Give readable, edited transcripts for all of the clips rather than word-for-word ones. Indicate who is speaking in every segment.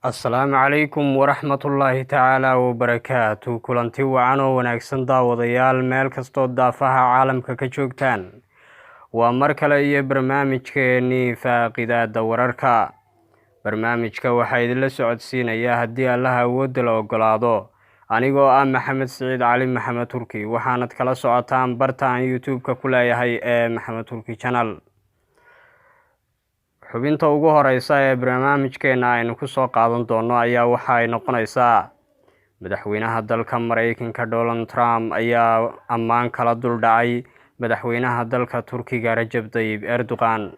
Speaker 1: Asalaamu calaykum waraxmatullaahi tacaala wabarakaatu. Kulanti wacan oo wanaagsan daawadayaal meel kastoo daafaha caalamka ka joogtaan. Waa mar kale iyo barnaamijkeennii faaqidaada wararka. Barnaamijka waxaa idinla socodsiinaya haddii allaha awoodda la ogolaado anigoo ah Maxamed Siciid Cali Maxamed Turki. waxaanad kala socotaan bartaan YouTube-ka ku leeyahay ee Maxamed Turki Channel. xubinta ugu horeysa ee barnaamijkeena aynu ku soo qaadan doono ayaa waxa ay noqonaysaa madaxweynaha dalka Mareykanka Donald Trump ayaa ammaan kala duldhacay madaxweynaha dalka Turkiga Recep Tayyip Erdogan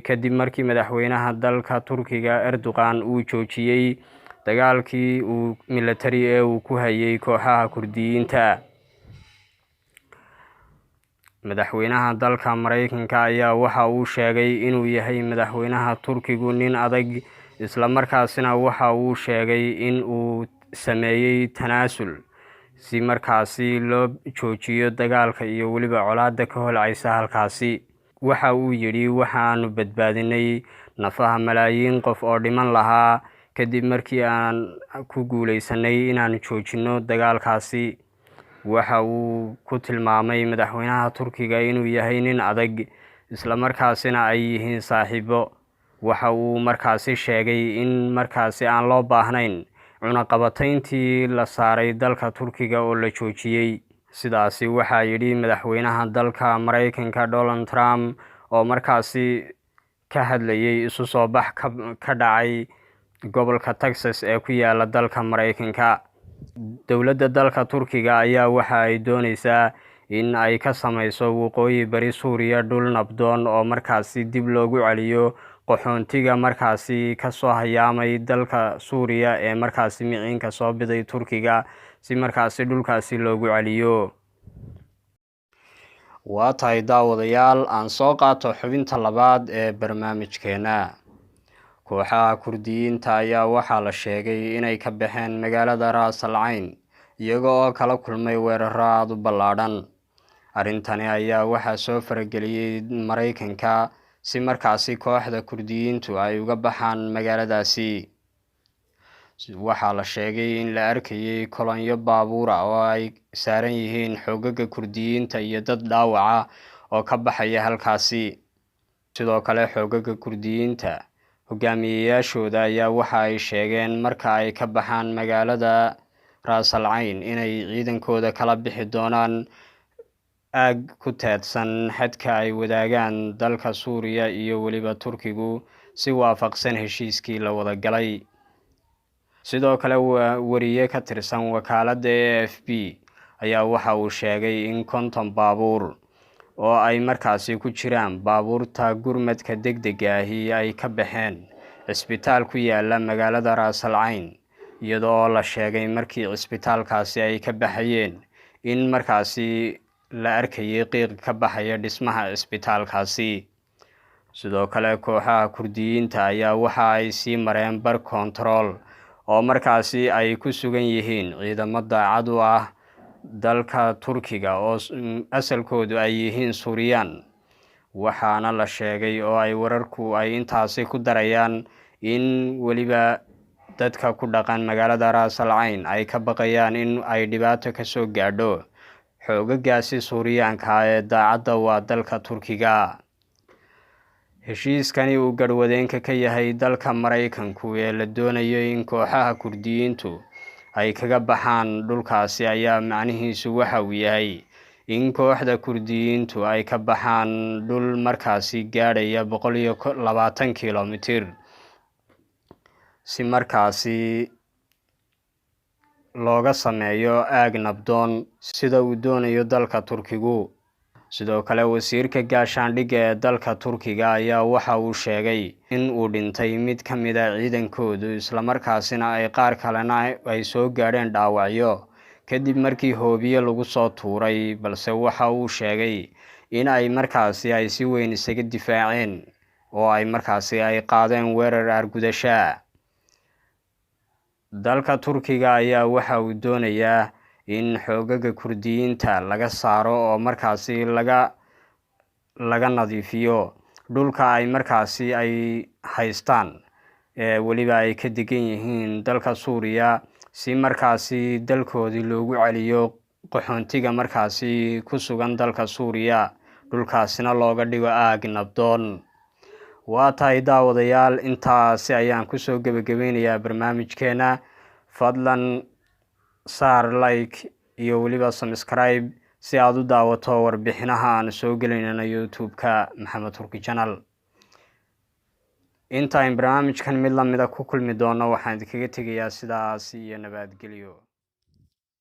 Speaker 1: kadib markii madaxweynaha dalka Turkiga Erdogan uu joojiyay dagaalkii military ee uu ku hayay kooxaha Kurdiyiinta. madaxweynaha dalka Mareykanka ayaa waxa uu sheegay inuu yahay madaxweynaha Turkigu nin adag, isla markaasina waxa uu sheegay in uu sameeyay tanaasul si markaasi loo joojiyo dagaalka iyo weliba colaadda ka holcaysa halkaasi. waxa uu yidhi waxaanu badbaadinay nafaha malaayiin qof oo dhiman lahaa kadib markii aan ku guuleysanay inaan joojino dagaalkaasi. waxa uu ku tilmaamay madaxweynaha Turkiga inuu yahay nin adag, isla markaasina ay yihiin saaxiibo. waxa uu markaasi sheegay in markaasi aan loo baahnayn cunaqabatayntii la saaray dalka Turkiga oo la joojiyay. sidaasi waxaa yidhi madaxweynaha dalka Mareykanka Donald Trump oo markaasi ka hadlayay isu soo bax ka dhacay gobolka Texas ee ku yaala dalka Mareykanka. dowladda dalka Turkiga ayaa waxa ay dooneysaa in ay ka sameyso waqooyi bari Suuriya dhul nabdoon oo markaasi dib loogu celiyo qaxoontiga markaasi kasoo hayaamay dalka Suuriya ee markaasi miciinka soo biday Turkiga si markaasi dhulkaasi loogu celiyo. waa tahay daawadayaal aan soo qaato xubinta labaad ee barnaamijkeena. kooxaha Kurdiyiinta ayaa waxaa la sheegay inay ka baxeen magaalada Ras Al Ain iyaga oo kala kulmay weeraro aad u ballaadhan. arrintani ayaa waxaa soo farageliyay Mareykanka si markaasi kooxda Kurdiyiintu ay uga baxaan magaaladaasi. waxaa la sheegay in la arkayay kolonyo baabuur ah oo ay saaran yihiin xoogagga Kurdiyiinta iyo dad dhaawaca oo ka baxaya halkaasi. sidoo kale xoogagga Kurdiyiinta hogaamiyeyaashooda ayaa waxa ay sheegeen marka ay ka baxaan magaalada Ras Al Ain inay ciidankooda kala bixi doonaan aag ku teedsan xadka ay wadaagaan dalka Suuriya iyo weliba Turkigu si waafaqsan heshiiskii la wada galay. sidoo kale wariye ka tirsan wakaaladda AFP ayaa waxa uu sheegay in 50 baabuur oo ay markaasi ku jiraan baabuurta gurmadka degdega ahi ay ka baxeen cisbitaal ku yaala magaalada Ras Al Ain, iyadoo la sheegay markii cisbitaalkaasi ay ka baxayeen in markaasi la arkayay qiiq ka baxaya dhismaha cisbitaalkaasi. sidoo kale kooxaha Kurdiyiinta ayaa waxa ay sii mareen bar control oo markaasi ay ku sugan yihiin ciidamo daacad u ah dalka Turkiga oo asalkoodu ay yihiin Suuriyan. waxaana la sheegay oo ay wararku ay intaasi ku darayaan in weliba dadka ku dhaqan magaalada Ras Al Ain ay ka baqayaan in ay dhibaato ka soo gaadho xoogaggaasi Suuriyaanka ee daacadda waa dalka Turkiga. heshiiskani uu garwadeenka ka yahay dalka Mareykanku ee la doonayo in kooxaha Kurdiyiintu ay kaga baxaan dhulkaasi ayaa macnihiisu waxa uu yahay in kooxda Kurdiyiintu ay ka baxaan dhul markaasi gaadhaya 120 kilomitir si markaasi looga sameeyo aag nabdoon sida uu doonayo dalka Turkigu. sidoo kale wasiirka gaashaandhigga ee dalka Turkiga ayaa waxa uu sheegay in uu dhintay mid ka mid ah ciidankoodu, isla markaasina ay qaar kalena ay soo gaadheen dhaawacyo kadib markii hoobiye lagu soo tuuray, balse waxa uu sheegay in ay markaasi ay si weyn isaga difaaceen oo ay markaasi ay qaadeen weerar argudasho. dalka Turkiga ayaa waxa uu doonayaa in xoogagga Kurdiyiinta laga saaro oo markaasi laga nadiifiyo dhulka ay markaasi ay haystaan weliba ay ka degan yihiin dalka Suuriya si markaasi dalkoodii loogu celiyo qaxoontiga markaasi ku sugan dalka Suuriya, dhulkaasina looga dhigo aag nabdoon. waa tahay daawadayaal, intaasi ayaan kusoo gabagabeynayaa barnaamijkeena. fadlan saar like iyo weliba subscribe si aad u daawato warbixinaha aan soo gelinayno YouTube-ka Maxamed Turki Channel. intaan barnaamijkan mid lamida ku kulmi doono waxaan idinkaga tegayaa sidaas iyo nabadgelyo.